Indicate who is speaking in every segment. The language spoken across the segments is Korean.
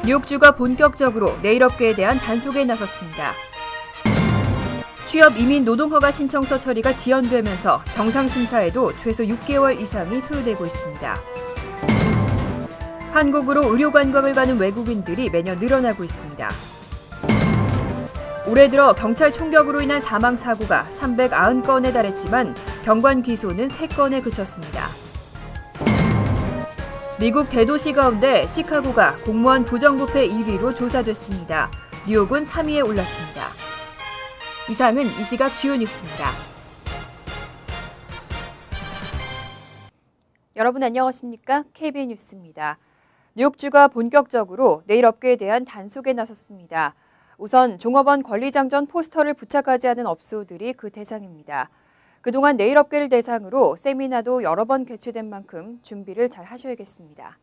Speaker 1: 뉴욕주가 본격적으로 내일 업계에 대한 단속에 나섰습니다. 취업 이민 노동허가 신청서 처리가 지연되면서 정상심사에도 최소 6개월 이상이 소요되고 있습니다. 한국으로 의료 관광을 가는 외국인들이 매년 늘어나고 있습니다. 올해 들어 경찰 총격으로 인한 사망 사고가 390건에 달했지만 경관 기소는 3건에 그쳤습니다. 미국 대도시 가운데 시카고가 공무원 부정부패 1위로 조사됐습니다. 뉴욕은 3위에 올랐습니다. 이상은 이 시각 주요 뉴스입니다. 여러분 안녕하십니까? KBN 뉴스입니다. 뉴욕주가 본격적으로 내일 업계에 대한 단속에 나섰습니다. 우선 종업원 권리장전 포스터를 부착하지 않은 업소들이 그 대상입니다. 그동안 내일 업계를 대상으로 세미나도 여러 번 개최된 만큼 준비를 잘 하셔야겠습니다.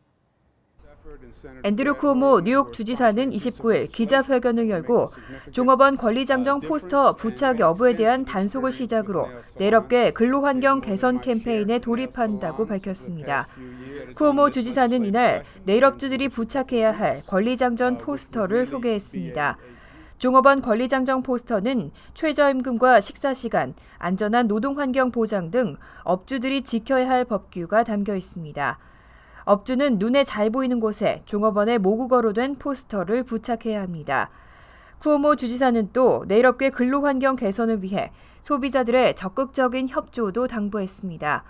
Speaker 1: 앤드류 쿠오모 뉴욕 주지사는 29일 기자회견을 열고 종업원 권리장전 포스터 부착 여부에 대한 단속을 시작으로 내일 업계 근로환경 개선 캠페인에 돌입한다고 밝혔습니다. 쿠오모 주지사는 이날 내일 업주들이 부착해야 할 권리장전 포스터를 소개했습니다. 종업원 권리장전 포스터는 최저임금과 식사시간, 안전한 노동환경 보장 등 업주들이 지켜야 할 법규가 담겨 있습니다. 업주는 눈에 잘 보이는 곳에 종업원의 모국어로 된 포스터를 부착해야 합니다. 쿠오모 주지사는 또 내일 업계 근로환경 개선을 위해 소비자들의 적극적인 협조도 당부했습니다.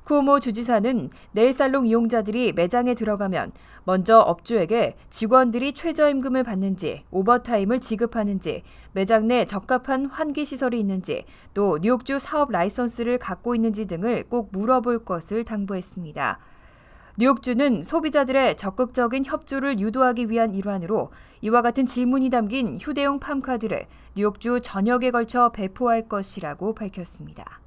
Speaker 1: 쿠오모 주지사는 네일살롱 이용자들이 매장에 들어가면 먼저 업주에게 직원들이 최저임금을 받는지, 오버타임을 지급하는지, 매장 내 적합한 환기시설이 있는지, 또 뉴욕주 사업 라이선스를 갖고 있는지 등을 꼭 물어볼 것을 당부했습니다. 뉴욕주는 소비자들의 적극적인 협조를 유도하기 위한 일환으로 이와 같은 질문이 담긴 휴대용 팜카드를 뉴욕주 전역에 걸쳐 배포할 것이라고 밝혔습니다.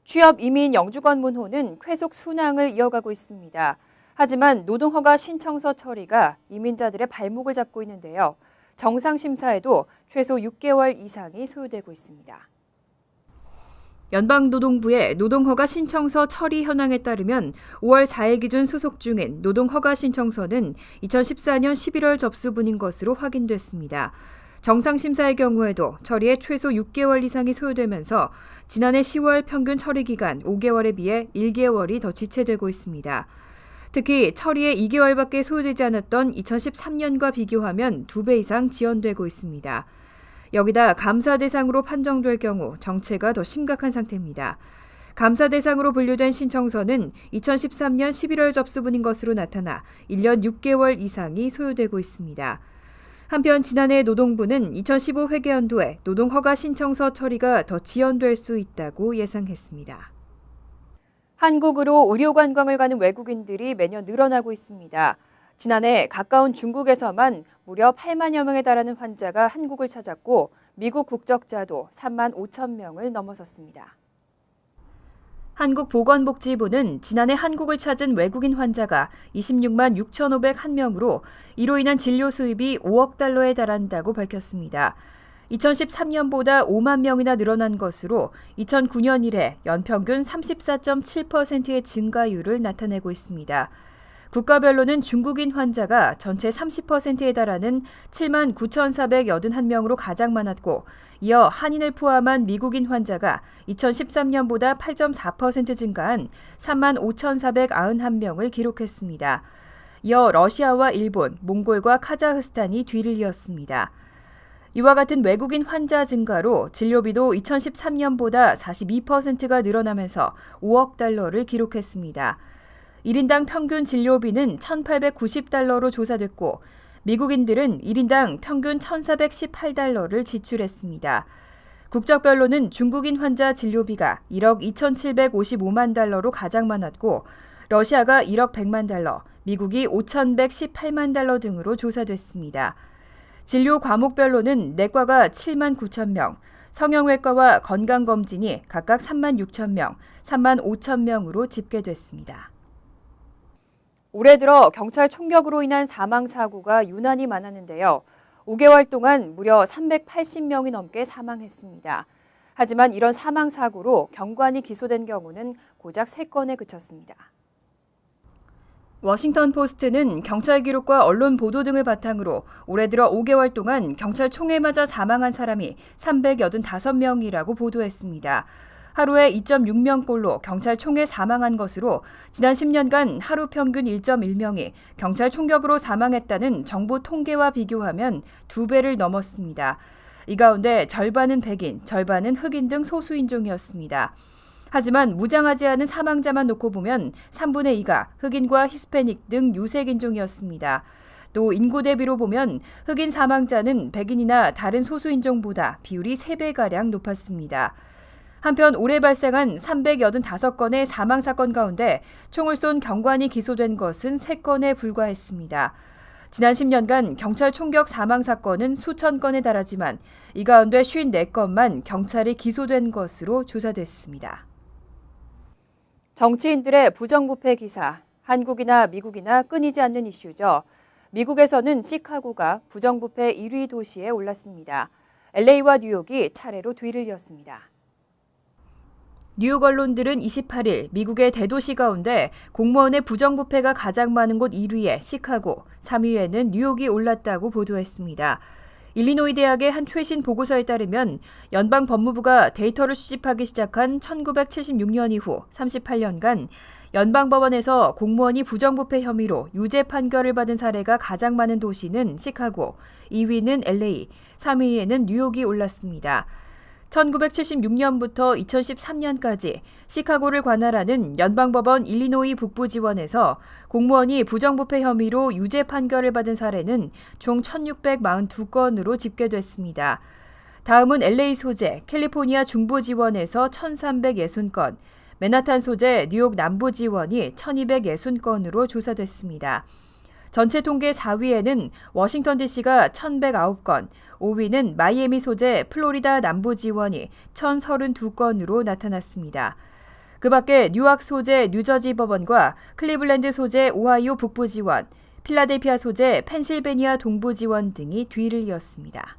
Speaker 1: 취업 이민 영주권 문호는 계속 순항을 이어가고 있습니다. 하지만 노동허가 신청서 처리가 이민자들의 발목을 잡고 있는데요. 정상심사에도 최소 6개월 이상이 소요되고 있습니다. 연방노동부의 노동허가 신청서 처리 현황에 따르면 5월 4일 기준 수속 중인 노동허가 신청서는 2014년 11월 접수분인 것으로 확인됐습니다. 정상심사의 경우에도 처리에 최소 6개월 이상이 소요되면서 지난해 10월 평균 처리 기간 5개월에 비해 1개월이 더 지체되고 있습니다. 특히 처리에 2개월밖에 소요되지 않았던 2013년과 비교하면 2배 이상 지연되고 있습니다. 여기다 감사 대상으로 판정될 경우 정체가 더 심각한 상태입니다. 감사 대상으로 분류된 신청서는 2013년 11월 접수분인 것으로 나타나 1년 6개월 이상이 소요되고 있습니다. 한편 지난해 노동부는 2015 회계연도에 노동허가 신청서 처리가 더 지연될 수 있다고 예상했습니다. 한국으로 의료관광을 가는 외국인들이 매년 늘어나고 있습니다. 지난해 가까운 중국에서만 무려 8만여 명에 달하는 환자가 한국을 찾았고 미국 국적자도 3만 5천 명을 넘어섰습니다. 한국보건복지부는 지난해 한국을 찾은 외국인 환자가 26만 6,501명으로 이로 인한 진료 수입이 5억 달러에 달한다고 밝혔습니다. 2013년보다 5만 명이나 늘어난 것으로 2009년 이래 연평균 34.7%의 증가율을 나타내고 있습니다. 국가별로는 중국인 환자가 전체 30%에 달하는 7만 9,481명으로 가장 많았고 이어 한인을 포함한 미국인 환자가 2013년보다 8.4% 증가한 3만 5,491명을 기록했습니다. 이어 러시아와 일본, 몽골과 카자흐스탄이 뒤를 이었습니다. 이와 같은 외국인 환자 증가로 진료비도 2013년보다 42%가 늘어나면서 5억 달러를 기록했습니다. 1인당 평균 진료비는 1,890달러로 조사됐고 미국인들은 1인당 평균 1,418달러를 지출했습니다. 국적별로는 중국인 환자 진료비가 1억 2,755만 달러로 가장 많았고 러시아가 1억 100만 달러, 미국이 5,118만 달러 등으로 조사됐습니다. 진료 과목별로는 내과가 7만 9천 명, 성형외과와 건강검진이 각각 3만 6천 명, 3만 5천 명으로 집계됐습니다. 올해 들어 경찰 총격으로 인한 사망 사고가 유난히 많았는데요. 5개월 동안 무려 380명이 넘게 사망했습니다. 하지만 이런 사망 사고로 경관이 기소된 경우는 고작 3건에 그쳤습니다. 워싱턴 포스트는 경찰 기록과 언론 보도 등을 바탕으로 올해 들어 5개월 동안 경찰 총에 맞아 사망한 사람이 385명이라고 보도했습니다. 하루에 2.6명꼴로 경찰 총에 사망한 것으로 지난 10년간 하루 평균 1.1명이 경찰 총격으로 사망했다는 정부 통계와 비교하면 2배를 넘었습니다. 이 가운데 절반은 백인, 절반은 흑인 등 소수인종이었습니다. 하지만 무장하지 않은 사망자만 놓고 보면 3분의 2가 흑인과 히스패닉 등 유색인종이었습니다. 또 인구 대비로 보면 흑인 사망자는 백인이나 다른 소수인종보다 비율이 3배가량 높았습니다. 한편 올해 발생한 385건의 사망사건 가운데 총을 쏜 경관이 기소된 것은 3건에 불과했습니다. 지난 10년간 경찰 총격 사망사건은 수천 건에 달하지만 이 가운데 54건만 경찰이 기소된 것으로 조사됐습니다. 정치인들의 부정부패 기사, 한국이나 미국이나 끊이지 않는 이슈죠. 미국에서는 시카고가 부정부패 1위 도시에 올랐습니다. LA와 뉴욕이 차례로 뒤를 이었습니다. 뉴욕 언론들은 28일 미국의 대도시 가운데 공무원의 부정부패가 가장 많은 곳 1위에 시카고, 3위에는 뉴욕이 올랐다고 보도했습니다. 일리노이 대학의 한 최신 보고서에 따르면 연방 법무부가 데이터를 수집하기 시작한 1976년 이후 38년간 연방법원에서 공무원이 부정부패 혐의로 유죄 판결을 받은 사례가 가장 많은 도시는 시카고, 2위는 LA, 3위에는 뉴욕이 올랐습니다. 1976년부터 2013년까지 시카고를 관할하는 연방법원 일리노이 북부지원에서 공무원이 부정부패 혐의로 유죄 판결을 받은 사례는 총 1,642건으로 집계됐습니다. 다음은 LA 소재, 캘리포니아 중부지원에서 1,360건, 맨하탄 소재, 뉴욕 남부지원이 1,260건으로 조사됐습니다. 전체 통계 4위에는 워싱턴 DC가 1,109건, 5위는 마이애미 소재 플로리다 남부 지원이 1,032건으로 나타났습니다. 그 밖에 뉴욕 소재 뉴저지 법원과 클리블랜드 소재 오하이오 북부 지원, 필라델피아 소재 펜실베니아 동부 지원 등이 뒤를 이었습니다.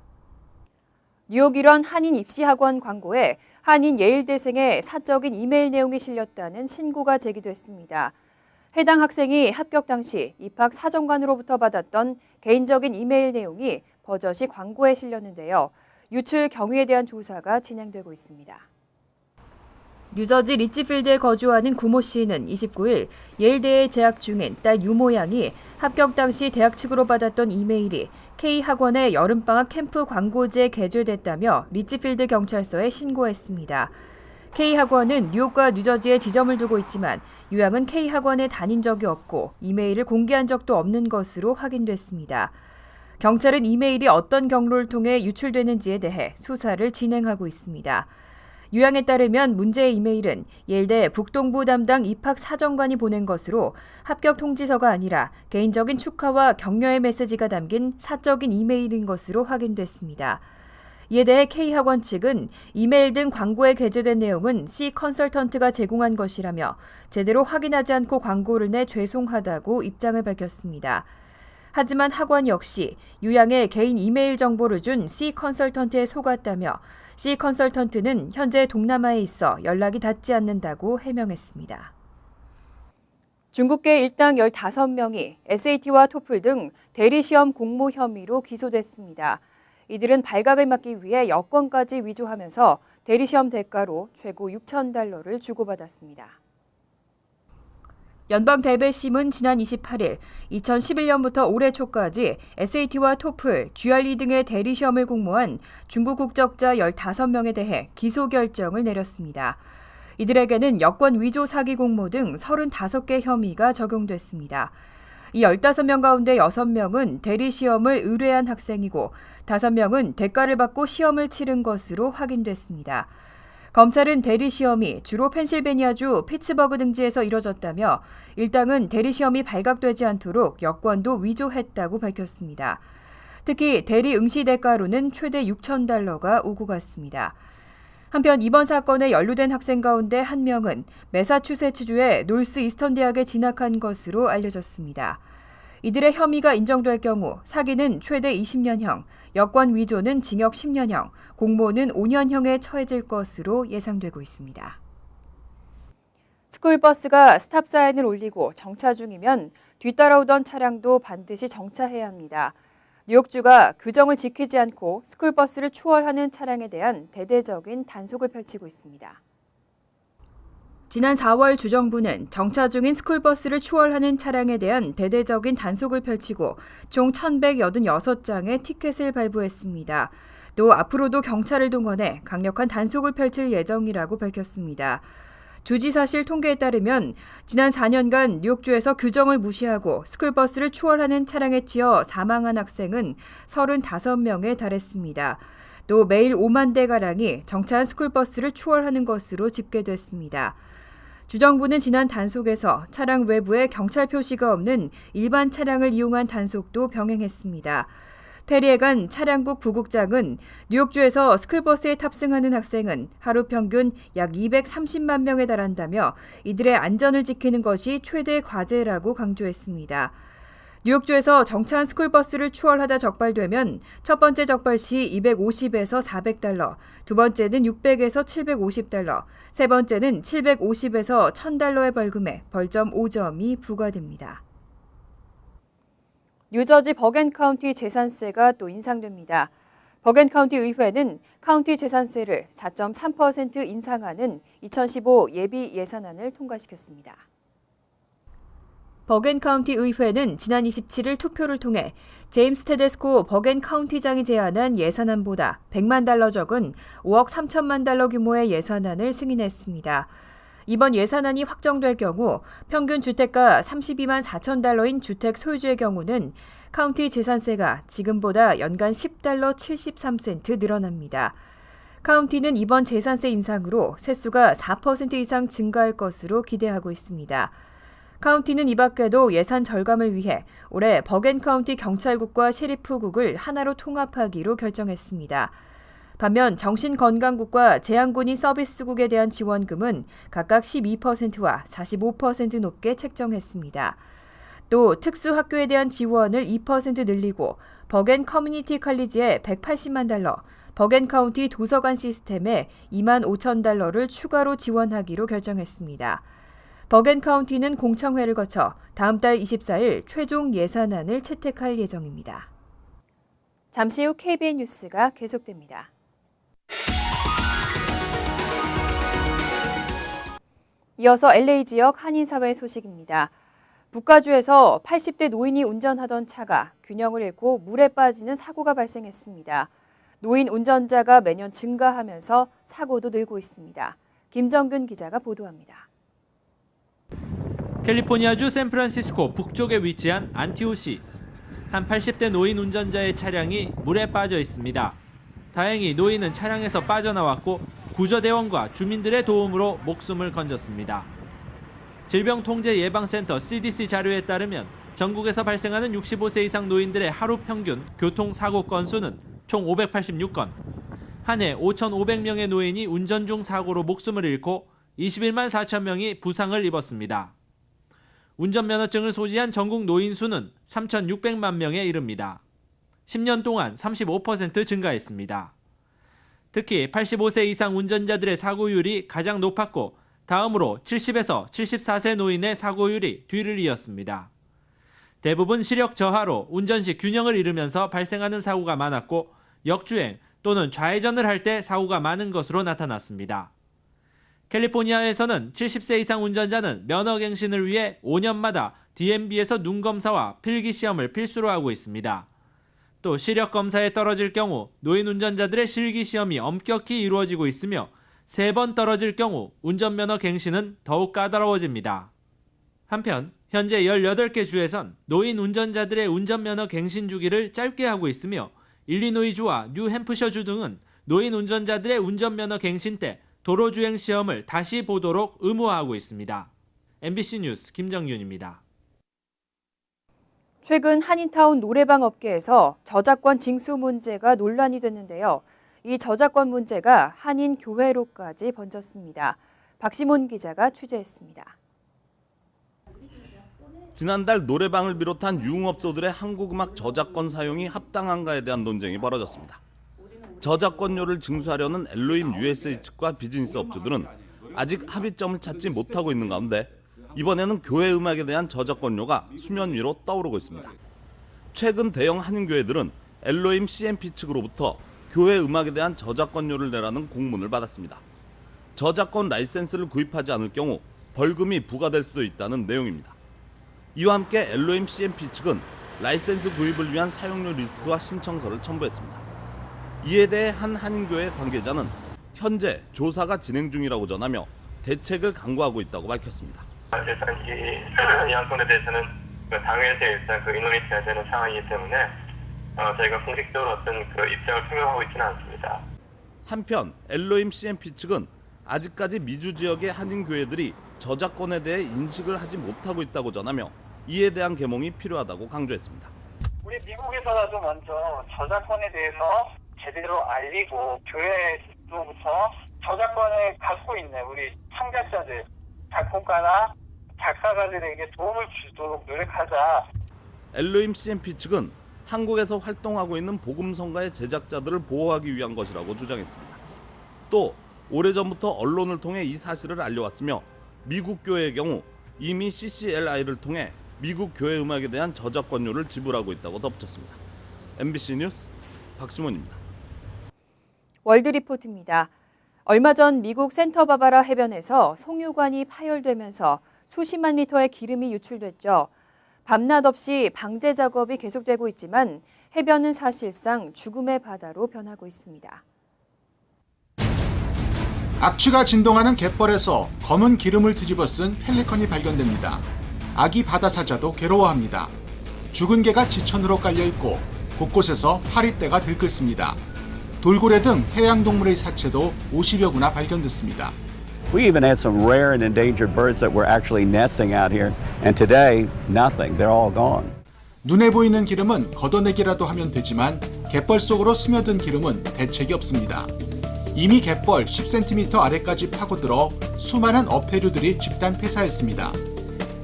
Speaker 1: 뉴욕 일원 한인 입시학원 광고에 한인 예일대생의 사적인 이메일 내용이 실렸다는 신고가 제기됐습니다. 해당 학생이 합격 당시 입학 사정관으로부터 받았던 개인적인 이메일 내용이 버젓이 광고에 실렸는데요. 유출 경위에 대한 조사가 진행되고 있습니다. 뉴저지 리치필드에 거주하는 구모 씨는 29일 예일대에 재학 중인 딸 유모 양이 합격 당시 대학 측으로 받았던 이메일이 K학원의 여름방학 캠프 광고지에 게재됐다며 리치필드 경찰서에 신고했습니다. K학원은 뉴욕과 뉴저지에 지점을 두고 있지만 유 양은 K학원에 다닌 적이 없고 이메일을 공개한 적도 없는 것으로 확인됐습니다. 경찰은 이메일이 어떤 경로를 통해 유출되는지에 대해 수사를 진행하고 있습니다. 유 양에 따르면 문제의 이메일은 예일대 북동부 담당 입학 사정관이 보낸 것으로 합격 통지서가 아니라 개인적인 축하와 격려의 메시지가 담긴 사적인 이메일인 것으로 확인됐습니다. 이에 대해 K학원 측은 이메일 등 광고에 게재된 내용은 C 컨설턴트가 제공한 것이라며 제대로 확인하지 않고 광고를 내 죄송하다고 입장을 밝혔습니다. 하지만 학원 역시 유 양의 개인 이메일 정보를 준 C 컨설턴트에 속았다며 C 컨설턴트는 현재 동남아에 있어 연락이 닿지 않는다고 해명했습니다. 중국계 일당 15명이 SAT와 토플 등 대리시험 공모 혐의로 기소됐습니다. 이들은 발각을 막기 위해 여권까지 위조하면서 대리시험 대가로 최고 $6,000를 주고받았습니다. 연방대배심은 지난 28일 2011년부터 올해 초까지 SAT와 토플, GRE 등의 대리시험을 공모한 중국 국적자 15명에 대해 기소 결정을 내렸습니다. 이들에게는 여권 위조 사기 공모 등 35개 혐의가 적용됐습니다. 이 15명 가운데 6명은 대리시험을 의뢰한 학생이고 5명은 대가를 받고 시험을 치른 것으로 확인됐습니다. 검찰은 대리시험이 주로 펜실베니아주 피츠버그 등지에서 이뤄졌다며 일당은 대리시험이 발각되지 않도록 여권도 위조했다고 밝혔습니다. 특히 대리 응시 대가로는 최대 $6,000가 오고 갔습니다. 한편 이번 사건에 연루된 학생 가운데 한 명은 매사추세츠주의 놀스 이스턴 대학에 진학한 것으로 알려졌습니다. 이들의 혐의가 인정될 경우 사기는 최대 20년형, 여권 위조는 징역 10년형, 공모는 5년형에 처해질 것으로 예상되고 있습니다. 스쿨버스가 스탑 사인을 올리고 정차 중이면 뒤따라오던 차량도 반드시 정차해야 합니다. 뉴욕주가 규정을 지키지 않고 스쿨버스를 추월하는 차량에 대한 대대적인 단속을 펼치고 있습니다. 지난 4월 주정부는 정차 중인 스쿨버스를 추월하는 차량에 대한 대대적인 단속을 펼치고 총 1,186장의 티켓을 발부했습니다. 또 앞으로도 경찰을 동원해 강력한 단속을 펼칠 예정이라고 밝혔습니다. 주지사실 통계에 따르면 지난 4년간 뉴욕주에서 규정을 무시하고 스쿨버스를 추월하는 차량에 치여 사망한 학생은 35명에 달했습니다. 또 매일 5만 대가량이 정차한 스쿨버스를 추월하는 것으로 집계됐습니다. 주정부는 지난 단속에서 차량 외부에 경찰 표시가 없는 일반 차량을 이용한 단속도 병행했습니다. 테리에간 차량국 부국장은 뉴욕주에서 스쿨버스에 탑승하는 학생은 하루 평균 약 230만 명에 달한다며 이들의 안전을 지키는 것이 최대 과제라고 강조했습니다. 뉴욕주에서 정차한 스쿨버스를 추월하다 적발되면 첫 번째 적발 시 250에서 400달러, 두 번째는 600에서 750달러, 세 번째는 750에서 1000달러의 벌금에 벌점 5점이 부과됩니다. 뉴저지 버겐카운티 재산세가 또 인상됩니다. 버겐카운티 의회는 카운티 재산세를 4.3% 인상하는 2015 예비 예산안을 통과시켰습니다. 버겐카운티 의회는 지난 27일 투표를 통해 제임스 테데스코 버겐카운티장이 제안한 예산안보다 100만 달러 적은 5억 3천만 달러 규모의 예산안을 승인했습니다. 이번 예산안이 확정될 경우 평균 주택가 32만 4천 달러인 주택 소유주의 경우는 카운티 재산세가 지금보다 연간 10달러 73센트 늘어납니다. 카운티는 이번 재산세 인상으로 세수가 4% 이상 증가할 것으로 기대하고 있습니다. 카운티는 이 밖에도 예산 절감을 위해 올해 버겐카운티 경찰국과 셰리프국을 하나로 통합하기로 결정했습니다. 반면 정신건강국과 재향군인 서비스국에 대한 지원금은 각각 12%와 45% 높게 책정했습니다. 또 특수학교에 대한 지원을 2% 늘리고 버겐 커뮤니티 컬리지에 180만 달러, 버겐 카운티 도서관 시스템에 2만 5천 달러를 추가로 지원하기로 결정했습니다. 버겐 카운티는 공청회를 거쳐 다음 달 24일 최종 예산안을 채택할 예정입니다. 잠시 후 KBN 뉴스가 계속됩니다. 이어서 LA 지역 한인사회 소식입니다. 북가주에서 80대 노인이 운전하던 차가 균형을 잃고 물에 빠지는 사고가 발생했습니다. 노인 운전자가 매년 증가하면서 사고도 늘고 있습니다. 김정균 기자가 보도합니다.
Speaker 2: 캘리포니아주 샌프란시스코 북쪽에 위치한 안티오시. 한 80대 노인 운전자의 차량이 물에 빠져 있습니다. 다행히 노인은 차량에서 빠져나왔고 구조대원과 주민들의 도움으로 목숨을 건졌습니다. 질병통제예방센터 CDC 자료에 따르면 전국에서 발생하는 65세 이상 노인들의 하루 평균 교통사고 건수는 총 586건. 한 해 5,500명의 노인이 운전 중 사고로 목숨을 잃고 21만 4천 명이 부상을 입었습니다. 운전면허증을 소지한 전국 노인 수는 3,600만 명에 이릅니다. 10년 동안 35% 증가했습니다. 특히 85세 이상 운전자들의 사고율이 가장 높았고 다음으로 70에서 74세 노인의 사고율이 뒤를 이었습니다. 대부분 시력 저하로 운전 시 균형을 잃으면서 발생하는 사고가 많았고 역주행 또는 좌회전을 할 때 사고가 많은 것으로 나타났습니다. 캘리포니아에서는 70세 이상 운전자는 면허갱신을 위해 5년마다 DMV에서 눈검사와 필기시험을 필수로 하고 있습니다. 또 시력검사에 떨어질 경우 노인 운전자들의 실기시험이 엄격히 이루어지고 있으며 3번 떨어질 경우 운전면허 갱신은 더욱 까다로워집니다. 한편 현재 18개 주에선 노인 운전자들의 운전면허 갱신 주기를 짧게 하고 있으며 일리노이주와 뉴햄프셔주 등은 노인 운전자들의 운전면허 갱신 때 도로주행 시험을 다시 보도록 의무화하고 있습니다. MBC 뉴스 김정윤입니다.
Speaker 1: 최근 한인타운 노래방 업계에서 저작권 징수 문제가 논란이 됐는데요. 이 저작권 문제가 한인 교회로까지 번졌습니다. 박시몬 기자가 취재했습니다.
Speaker 3: 지난달 노래방을 비롯한 유흥업소들의 한국음악 저작권 사용이 합당한가에 대한 논쟁이 벌어졌습니다. 저작권료를 징수하려는 엘로힘 USA 측과 비즈니스 업주들은 아직 합의점을 찾지 못하고 있는 가운데 이번에는 교회 음악에 대한 저작권료가 수면 위로 떠오르고 있습니다. 최근 대형 한인교회들은 엘로힘 CMP 측으로부터 교회 음악에 대한 저작권료를 내라는 공문을 받았습니다. 저작권 라이센스를 구입하지 않을 경우 벌금이 부과될 수도 있다는 내용입니다. 이와 함께 엘로힘 CMP 측은 라이센스 구입을 위한 사용료 리스트와 신청서를 첨부했습니다. 이에 대해 한 한인교회 관계자는 현재 조사가 진행 중이라고 전하며 대책을 강구하고 있다고 밝혔습니다.
Speaker 4: 일단 이 양건에 대해서는 당회에서 일단 의논이 돼야 되는 상황이기 때문에 저희가 공식적으로 어떤 입장을 표명하고 있지는 않습니다.
Speaker 3: 한편 엘로힘 CMP 측은 아직까지 미주 지역의 한인 교회들이 저작권에 대해 인식을 하지 못하고 있다고 전하며 이에 대한 계몽이 필요하다고 강조했습니다.
Speaker 5: 우리 미국에서라도 먼저 저작권에 대해서 제대로 알리고 교회로부터 저작권을 갖고 있는 우리 창작자들, 작곡가나 작사가들에게 도움을 주도록 노력하자.
Speaker 3: 엘로힘 CMP 측은 한국에서 활동하고 있는 복음성가의 제작자들을 보호하기 위한 것이라고 주장했습니다. 또 오래전부터 언론을 통해 이 사실을 알려왔으며 미국 교회의 경우 이미 CCLI를 통해 미국 교회 음악에 대한 저작권료를 지불하고 있다고 덧붙였습니다. MBC 뉴스 박시몬입니다.
Speaker 1: 월드리포트입니다. 얼마 전 미국 센터바바라 해변에서 송유관이 파열되면서 수십만 리터의 기름이 유출됐죠. 밤낮 없이 방제 작업이 계속되고 있지만 해변은 사실상 죽음의 바다로 변하고 있습니다.
Speaker 6: 악취가 진동하는 갯벌에서 검은 기름을 뒤집어 쓴 펠리컨이 발견됩니다. 아기 바다사자도 괴로워합니다. 죽은 개가 지천으로 깔려있고 곳곳에서 파리떼가 들끓습니다. 돌고래 등 해양동물의 사체도 50여 구나 발견됐습니다.
Speaker 7: We even had some rare and endangered birds that were actually nesting out here, and today, nothing. They're all gone.
Speaker 6: 눈에 보이는 기름은 걷어내기라도 하면 되지만 갯벌 속으로 스며든 기름은 대책이 없습니다. 이미 갯벌 10cm 아래까지 파고들어 수많은 어패류들이 집단 폐사했습니다.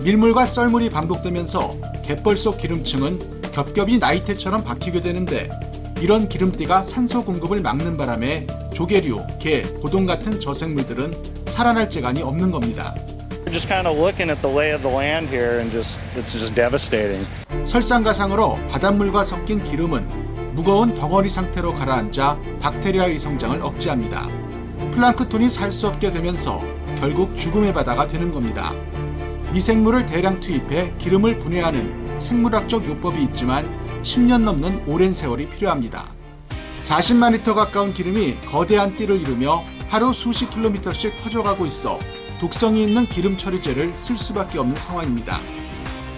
Speaker 6: 밀물과 썰물이 반복되면서 갯벌 속 기름층은 겹겹이 나이테처럼 박히게 되는데 이런 기름띠가 산소 공급을 막는 바람에 조개류, 게, 고동 같은 저생물들은 살아날 재간이 없는 겁니다.
Speaker 8: We're just kind of looking at the lay of the land here and it's just devastating.
Speaker 6: 설상가상으로 바닷물과 섞인 기름은 무거운 덩어리 상태로 가라앉아 박테리아의 성장을 억제합니다. 플랑크톤이 살 수 없게 되면서 결국 죽음의 바다가 되는 겁니다. 미생물을 대량 투입해 기름을 분해하는 생물학적 요법이 있지만 10년 넘는 오랜 세월이 필요합니다. 40만 리터 가까운 기름이 거대한 띠를 이루며 하루 수십 킬로미터씩 퍼져가고 있어 독성이 있는 기름 처리제를 쓸 수밖에 없는 상황입니다.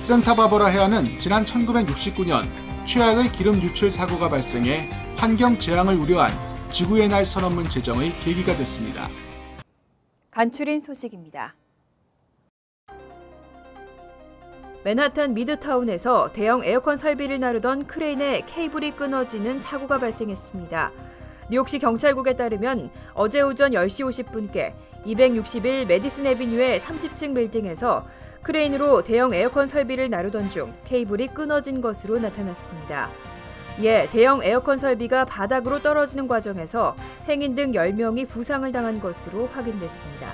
Speaker 6: 센타바바라 해안은 지난 1969년 최악의 기름 유출 사고가 발생해 환경 재앙을 우려한 지구의 날 선언문 제정의 계기가 됐습니다.
Speaker 1: 간추린 소식입니다. 맨하탄 미드타운에서 대형 에어컨 설비를 나르던 크레인의 케이블이 끊어지는 사고가 발생했습니다. 뉴욕시 경찰국에 따르면 어제 오전 10시 50분께 261 메디슨 애비뉴의 30층 빌딩에서 크레인으로 대형 에어컨 설비를 나르던 중 케이블이 끊어진 것으로 나타났습니다. 이에 대형 에어컨 설비가 바닥으로 떨어지는 과정에서 행인 등 10명이 부상을 당한 것으로 확인됐습니다.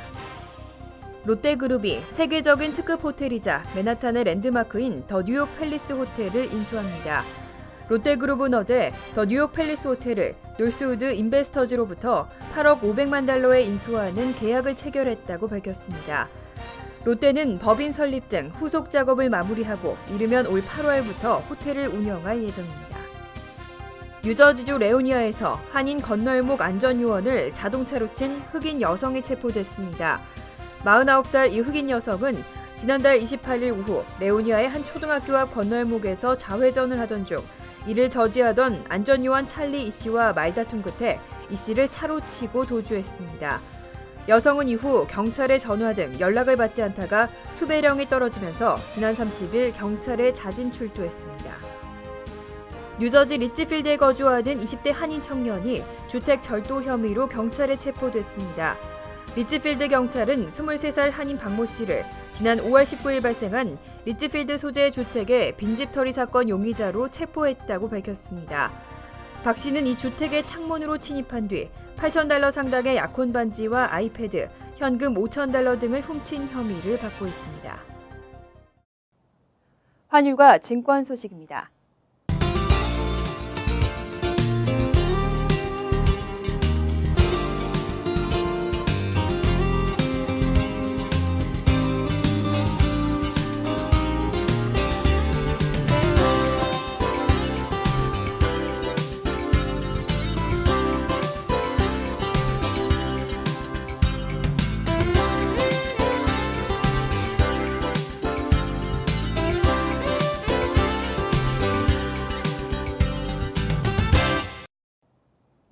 Speaker 1: 롯데그룹이 세계적인 특급 호텔이자 맨하탄의 랜드마크인 더 뉴욕 팰리스 호텔을 인수합니다. 롯데그룹은 어제 더 뉴욕 팰리스 호텔을 놀스우드 인베스터즈로부터 8억 500만 달러에 인수하는 계약을 체결했다고 밝혔습니다. 롯데는 법인 설립 등 후속 작업을 마무리하고 이르면 올 8월부터 호텔을 운영할 예정입니다. 뉴저지주 레오니아에서 한인 건널목 안전요원을 자동차로 친 흑인 여성이 체포됐습니다. 49살 이 흑인 여성은 지난달 28일 오후 레오니아의 한 초등학교 앞 건널목에서 좌회전을 하던 중 이를 저지하던 안전요원 찰리 이 씨와 말다툼 끝에 이 씨를 차로 치고 도주했습니다. 여성은 이후 경찰에 전화 등 연락을 받지 않다가 수배령이 떨어지면서 지난 30일 경찰에 자진 출두했습니다. 뉴저지 리치필드에 거주하는 20대 한인 청년이 주택 절도 혐의로 경찰에 체포됐습니다. 리치필드 경찰은 23살 한인 박모 씨를 지난 5월 19일 발생한 리치필드 소재의 주택의 빈집털이 사건 용의자로 체포했다고 밝혔습니다. 박 씨는 이 주택의 창문으로 침입한 뒤 $8,000 상당의 약혼 반지와 아이패드, 현금 $5,000 등을 훔친 혐의를 받고 있습니다. 환율과 증권 소식입니다.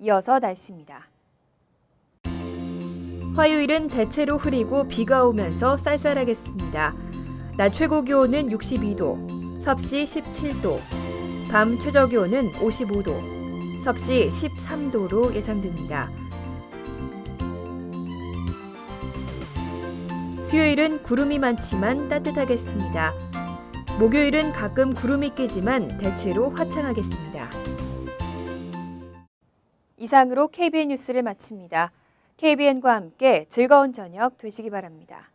Speaker 1: 이어서 날씨입니다. 화요일은 대체로 흐리고 비가 오면서 쌀쌀하겠습니다. 낮 최고 기온은 62도, 섭씨 17도, 밤 최저 기온은 55도, 섭씨 13도로 예상됩니다. 수요일은 구름이 많지만 따뜻하겠습니다. 목요일은 가끔 구름이 끼지만 대체로 화창하겠습니다. 이상으로 KBN 뉴스를 마칩니다. KBN과 함께 즐거운 저녁 되시기 바랍니다.